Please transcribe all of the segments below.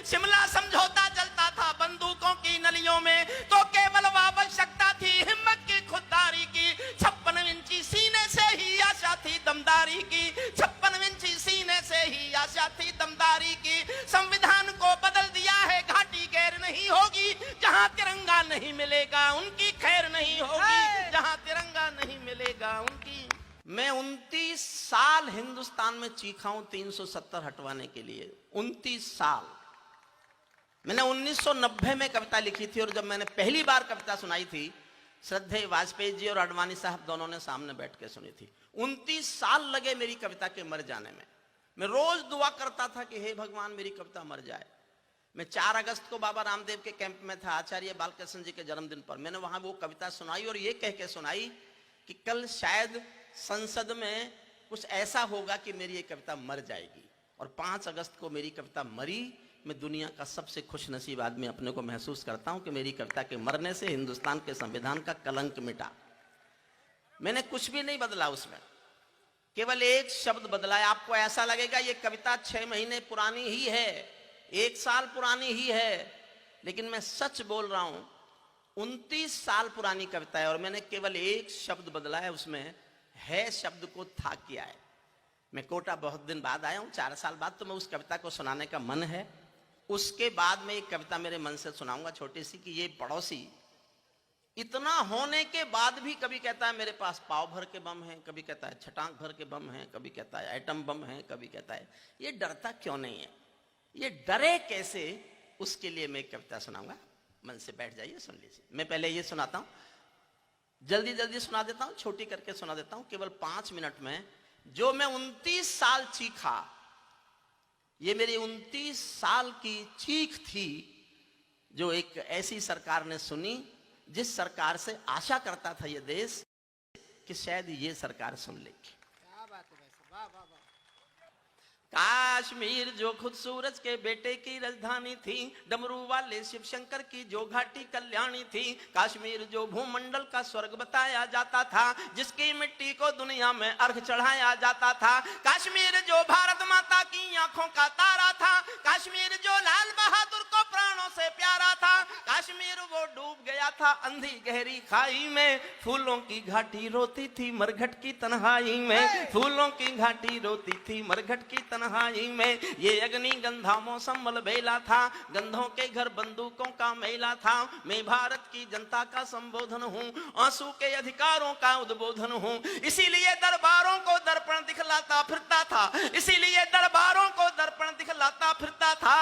शिमला समझौता चलता था बंदूकों की नलियों में, तो केवल आवश्यकता थी हिम्मत की, खुददारी की। 56 इंची सीने से ही आशा थी दमदारी की, 56 इंची सीने से ही आशा थी दमदारी की। संविधान को बदल दिया है, घाटी गैर नहीं होगी। जहां तिरंगा नहीं मिलेगा उनकी खैर नहीं होगी, जहां तिरंगा नहीं मिलेगा उनकी। मैं 29 साल हिंदुस्तान में चीखा हूं 370 हटवाने के लिए, 29 साल। मैंने 1990 में कविता लिखी थी, और जब मैंने पहली बार कविता सुनाई थी, श्रद्धेय वाजपेयी जी और अडवाणी साहब दोनों ने सामने बैठ के सुनी थी। 29 साल लगे मेरी कविता के मर जाने में। मैं रोज दुआ करता था कि हे भगवान मेरी कविता मर जाए। मैं 4 अगस्त को बाबा रामदेव के कैंप में था, आचार्य बालकृष्ण जी के जन्मदिन पर। मैंने वहां वो कविता सुनाई और ये कह के सुनाई कि कल शायद संसद में कुछ ऐसा होगा कि मेरी ये कविता मर जाएगी। और 5 अगस्त को मेरी कविता मरी। मैं दुनिया का सबसे खुशनसीब आदमी अपने को महसूस करता हूं कि मेरी कविता के मरने से हिंदुस्तान के संविधान का कलंक मिटा। मैंने कुछ भी नहीं बदला उसमें, केवल एक शब्द बदला है। आपको ऐसा लगेगा ये कविता 6 महीने पुरानी ही है, 1 साल पुरानी ही है, लेकिन मैं सच बोल रहा हूं 29 साल पुरानी कविता है, और मैंने केवल एक शब्द बदला है उसमें, है शब्द को था किया है। मैं कोटा बहुत दिन बाद आया हूं, 4 साल बाद, तो मैं उस कविता को सुनाने का मन है। उसके बाद में एक कविता मेरे मन से सुनाऊंगा छोटी सी, कि ये पड़ोसी इतना होने के बाद भी कभी कहता है मेरे पास पाव भर के बम हैं, कभी कहता है छटाक भर के बम हैं, कभी कहता है एटम बम है, कभी कहता है ये डरता क्यों नहीं है, ये डरे कैसे, उसके लिए मैं एक कविता सुनाऊंगा। मन से बैठ जाइए, सुन लीजिए। मैं पहले ये सुनाता हूं, जल्दी जल्दी सुना देता हूं, छोटी करके सुना देता हूं, केवल 5 मिनट में। जो मैं 29 साल चीखा, ये मेरी 29 साल की चीख थी, जो एक ऐसी सरकार ने सुनी जिस सरकार से आशा करता था ये देश कि शायद ये सरकार सुन लेगी। क्या बात है भाई साहब, वाह वाह वाह। काश्मीर जो खुद सूरज के बेटे की राजधानी थी, डमरू वाले शिव शंकर की जो घाटी कल्याणी थी। काश्मीर जो भूमंडल का स्वर्ग बताया जाता था, जिसकी मिट्टी को दुनिया में अर्घ चढ़ाया जाता था। काश्मीर जो भारत माता की आंखों का तारा था, कश्मीर जो लाल बहादुर को प्राणों से प्यारा था। कश्मीर वो डूब गया था अंधी गहरी खाई में, फूलों की घाटी रोती थी मरघट की तन्हाई में, फूलों की घाटी रोती थी मरघट की तन्हाई में। ये अग्नि गंधा मौसम मलबेला था, गंधों के घर बंदूकों का मेला था। मैं भारत की जनता का संबोधन हूँ, आंसू के अधिकारों का उद्बोधन हूँ। इसीलिए दरबारों को दर्पण दिखलाता फिरता था, इसीलिए दरबारों को दर्पण दिखलाता फिरता था।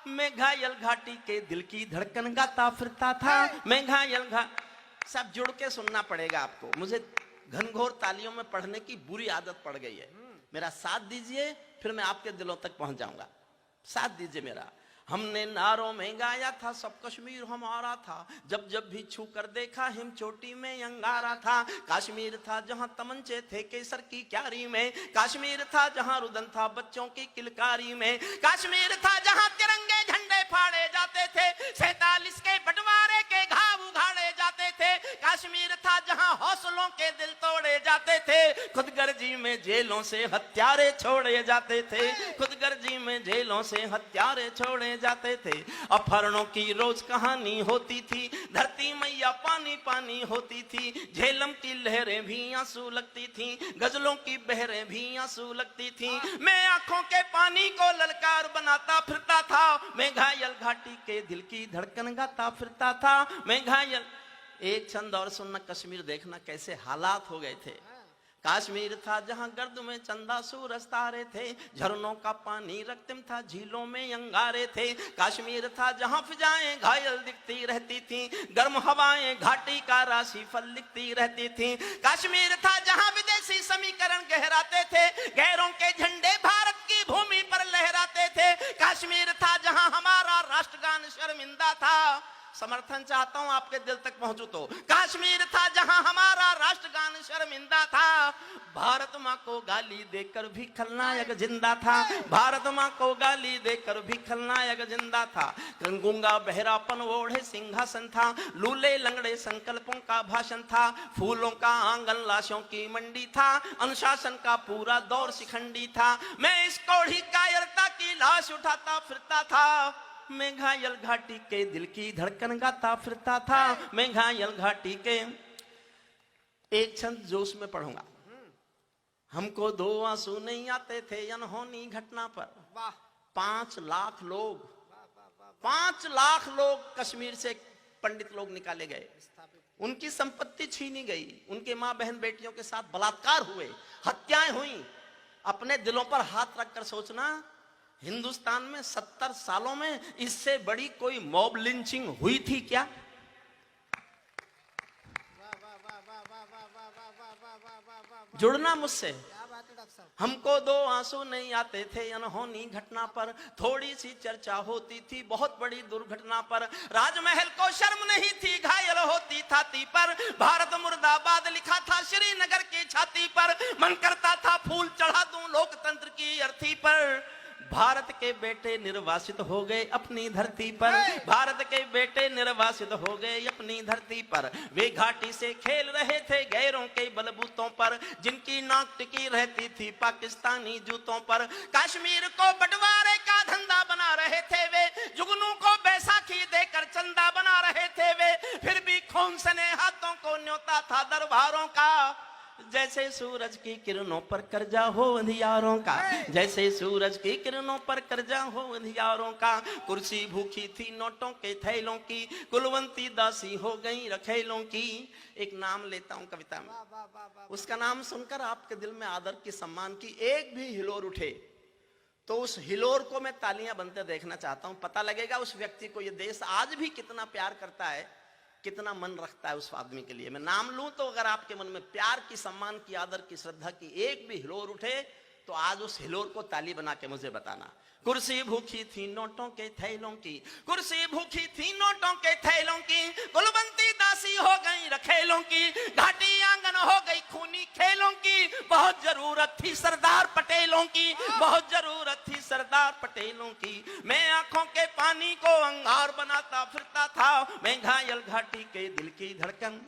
मैं घायल घाटी के दिल की धड़कन गाता फिरता था। मैं घायल सब जुड़ के सुनना पड़ेगा आपको, मुझे घनघोर तालियों में पढ़ने की बुरी आदत पड़ गई है। मेरा साथ दीजिए, फिर मैं आपके दिलों तक पहुंच जाऊंगा। साथ दीजिए मेरा। हमने नारों में गाया था सब कश्मीर हमारा था, जब जब भी छू कर देखा हिम चोटी में अंगारा था। कश्मीर था जहां तमंचे थे केसर की क्यारी में, कश्मीर था जहां रुदन था बच्चों की किलकारी में। कश्मीर था जहां तिरंगे झंडे फाड़े जाते थे, 47 के बंटवारे के घाव उघाड़े जाते थे। कश्मीर था जहां हौसलों के दिल तोड़े जाते थे, खुदगर्जी में जेलों से हत्यारे छोड़े जाते थे, खुदगर्जी में जेलों से हत्यारे छोड़े जाते थे। अपहरणों की रोज कहानी होती थी, धरती मैया पानी पानी होती थी। झेलम की लहरें भी आंसू लगती थी, गजलों की बहरें भी आंसू लगती थी। मैं आंखों के पानी को ललकार बनाता फिरता था, मैं घायल घाटी के दिल की धड़कन गाता फिरता था। मैं घायल। एक छंद और सुनना, कश्मीर देखना कैसे हालात हो गए थे। कश्मीर था जहां गर्द में चंदा सूरज तारे थे, झरनों का पानी रक्तम था झीलों में अंगारे थे। कश्मीर था जहां फिजाएं घायल दिखती रहती थी, गर्म हवाएं घाटी का राशि फल लिखती रहती थी। कश्मीर था जहां विदेशी समीकरण गहराते थे, गैरों के झंडे भारत की भूमि पर लहराते थे। कश्मीर था जहां हमारा राष्ट्रगान शर्मिंदा था। समर्थन चाहता हूं आपके दिल तक पहुंचू तो। कश्मीर था जहां हमारा राष्ट्रगान शर्मिंदा था, भारत मां को गाली देकर भी खलनायक जिंदा था, भारत मां को गाली देकर भी खलनायक जिंदा था। गूंगा बहरापन ओढ़े सिंहासन था, लूले लंगड़े संकल्पों का भाषण था। फूलों का आंगन लाशों की मंडी था, अनुशासन का पूरा दौर शिखंडी था। मैं इस कोढ़ी कायरता की लाश उठाता फिरता था, मैं घायल घाटी के दिल की धड़कन गाता फिरता था, मैं घायल घाटी के। एक छंद जोश में पढ़ूंगा। हमको दो आंसू नहीं आते थे अनहोनी घटना पर। वाह 5 लाख लोग, वाह वाह वाह 5 लाख लोग कश्मीर से पंडित लोग निकाले गए, स्थापित उनकी संपत्ति छीनी गई, उनके मां बहन बेटियों के साथ बलात्कार हुए, हत्याएं हुई। अपने दिलों पर हाथ रखकर सोचना, हिंदुस्तान में 70 सालों में इससे बड़ी कोई मॉब लिंचिंग हुई थी क्या? वाह वाह वाह वाह वाह वाह वाह वाह वाह वाह वाह वाह वाह। जुड़ना मुझसे। क्या बात है डॉक्टर साहब। हमको दो आंसू नहीं आते थे अनहोनी घटना पर, थोड़ी सी चर्चा होती थी बहुत बड़ी दुर्घटना पर। राजमहल को शर्म नहीं थी घायल होती छाती पर, भारत मुर्दाबाद लिखा था श्रीनगर की छाती पर। मन करता था फूल चढ़ा दूं लोकतंत्र की अर्थी पर। भारत के बेटे निर्वासित हो गए अपनी धरती पर, भारत के बेटे निर्वासित हो गए अपनी धरती पर। वे घाटी से खेल रहे थे गैरों के बलबूतों पर, जिनकी नाक टिकी रहती थी पाकिस्तानी जूतों पर। कश्मीर को बंटवारे का धंधा बना रहे थे वे, जुगनू को बैसाखी देकर चंदा बना रहे थे वे। फिर भी खून सने हाथों को न्योता था दरबारों का, जैसे सूरज की किरणों पर कर्जा हो अंधियारों का, जैसे सूरज की किरणों पर कर्जा हो अंधियारों का। कुर्सी भूखी थी नोटों के थैलों की, कुलवंती दासी हो गई रखेलों की। एक नाम लेता हूं कविता में, वाह वाह वाह वाह। उसका नाम सुनकर आपके दिल में आदर की सम्मान की एक भी हिलोर उठे तो उस हिलोर को मैं तालियां बनते देखना चाहता हूं। पता लगेगा उस व्यक्ति को ये देश आज भी कितना प्यार करता है, कितना मन रखता है उस आदमी के लिए। मैं नाम लूं तो अगर आपके मन में प्यार की, सम्मान की, आदर की, श्रद्धा की एक भी हिलोर उठे तो आज उस हिलोर को ताली बना के मुझे बताना। कुर्सी भूखी थी नोटों के थैलों की, कुर्सी भूखी थी नोटों के थैलों की, कुलवंती दासी हो गई रखेलों की। घाटी आंगन हो गई खूनी खेलों की, बहुत जरूरत थी सरदार पटेलों की, बहुत जरूरत थी सरदार पटेलों की। मैं आंखों के पानी को अंगार बनाता फिरता था, मैं घायल घाटी के दिल की धड़कन।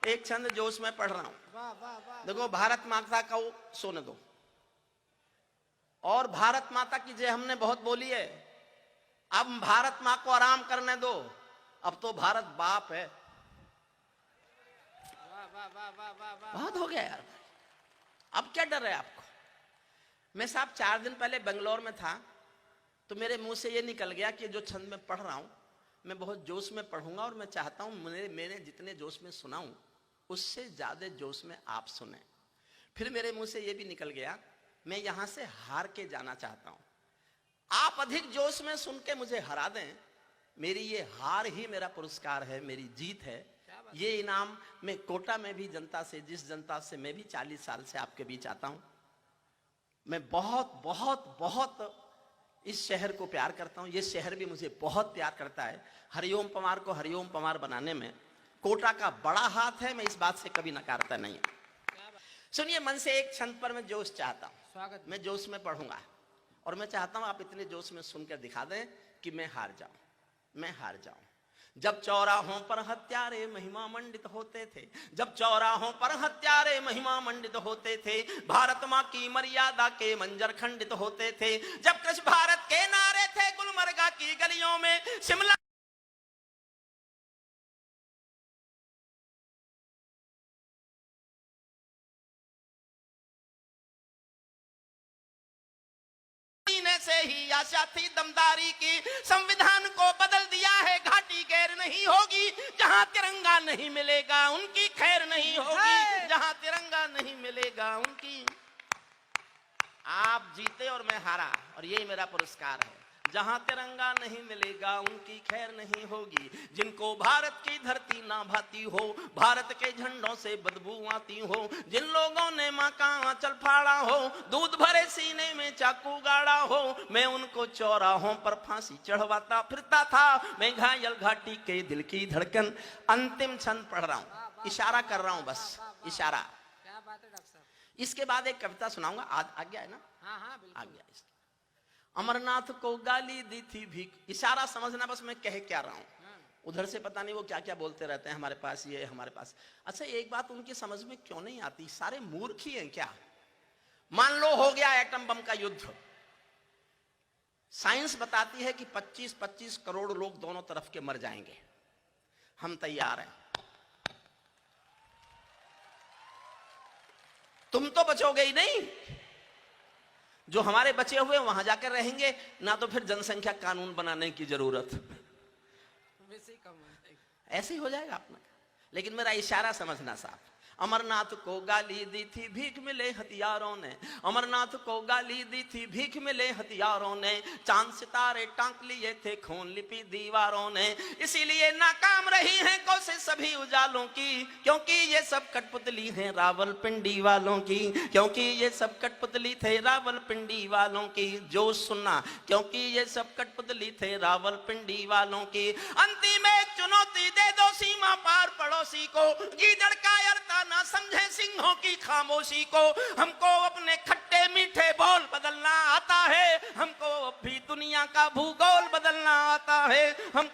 एक छंद जोश में पढ़ रहा हूं। वाह वाह वाह। देखो, भारत माता को सोने दो, और भारत माता की जय हमने बहुत बोली है, अब भारत मां को आराम करने दो, अब तो भारत बाप है। वाह वाह वाह वाह वाह वाह। बहुत हो गया यार, अब क्या डर है आपको? मैं साहब 4 दिन पहले बेंगलोर में था तो मेरे मुंह से ये निकल गया कि जो छंद में पढ़ रहा हूं मैं बहुत जोश में पढ़ूंगा, और मैं चाहता हूं मैंने जितने जोश में सुनाऊं उससे ज्यादा जोश में आप सुने। फिर मेरे मुंह से ये भी निकल गया मैं यहां से हार के जाना चाहता हूं, आप अधिक जोश में सुन के मुझे हरा दें, मेरी ये हार ही मेरा पुरस्कार है, मेरी जीत है। ये इनाम मैं कोटा में भी जनता से, जिस जनता से मैं भी 40 साल से आपके बीच आता हूं, मैं बहुत बहुत बहुत इस शहर को प्यार करता हूं, ये शहर भी मुझे बहुत प्यार करता है। हरिओम पवार को हरिओम पवार बनाने में कोटा का बड़ा हाथ है, मैं इस बात से कभी नकारता नहीं। सुनिए, मन से एक छंद पर मैं जोश चाहता हूं, स्वागत। मैं जोश में पढ़ूंगा और मैं चाहता हूं आप इतने जोश में सुनकर दिखा दें कि मैं हार जाऊं, मैं हार जाऊं। जब चौराहों पर हत्यारे महिमा मंडित होते थे, जब चौराहों पर हत्यारे महिमा मंडित होते थे, भारत मां की मर्यादा के मंजर खंडित होते थे, जब कृष्ण भारत के नारे थे गुलमर्गा की गलियों में, शिमला से ही आशा थी दमदारी की, संविधान को बदल दिया है, घाटी गैर नहीं होगी, जहां तिरंगा नहीं मिलेगा उनकी खैर नहीं होगी, जहां तिरंगा नहीं मिलेगा उनकी। आप जीते और मैं हारा, और यही मेरा पुरस्कार है। जहां तिरंगा नहीं मिलेगा उनकी खैर नहीं होगी, जिनको भारत की धरती ना भाती हो, भारत के झंडों से बदबू आती हो, जिन लोगों ने मां का आंचल फाड़ा हो, दूध भरे सीने में चाकू गाड़ा हो, मैं उनको चौराहों पर फांसी चढ़वाता फिरता था, मैं घायल घाटी के दिल की धड़कन। अंतिम छंद पढ़ रहा हूं, इशारा कर रहा हूं, बस इशारा। क्या बात है डॉक्टर साहब। इसके बाद एक कविता सुनाऊंगा, आज आ गया है ना? हाँ हाँ बिल्कुल आ गया। अमरनाथ को गाली दी थी भीख, इशारा समझना बस मैं कह क्या रहा हूं। उधर से पता नहीं वो क्या क्या बोलते रहते हैं, हमारे पास ये, हमारे पास। अच्छा, एक बात उनकी समझ में क्यों नहीं आती, सारे मूर्ख ही हैं क्या? मान लो हो गया एटम बम का युद्ध, साइंस बताती है कि 25-25 करोड़ लोग दोनों तरफ के मर जाएंगे। हम तैयार हैं। तुम तो बचोगे ही नहीं, जो हमारे बचे हुए वहां जाकर रहेंगे ना, तो फिर जनसंख्या कानून बनाने की जरूरत, वैसे ही कम है। ऐसे ही हो जाएगा अपना। लेकिन मेरा इशारा समझना साहब। अमरनाथ को गाली दी थी, भीख मिले हथियारों ने। अमरनाथ को गाली दी थी, भीख मिले हथियारों ने। चांद सितारे टांक लिए थे, खून लिपि दीवारों ने। इसीलिए नाकाम रही हैं कोशिश सभी उजालों की, क्योंकि ये सब कठपुतली हैं रावलपिंडी वालों की। क्योंकि ये सब कठपुतली थे रावलपिंडी वालों की। जो सुनना, क्योंकि ये सब कठपुतली थे रावलपिंडी वालों की। अंतिम एक चुनौती दे दो सीमा पार पड़ोसी को, गीदड़ कायरता ना समझे सिंहों की खामोशी को। हमको अपने खट्टे मीठे बोल बदलना आता है, हमको अब भी दुनिया का भूगोल बदलना आता है। हमको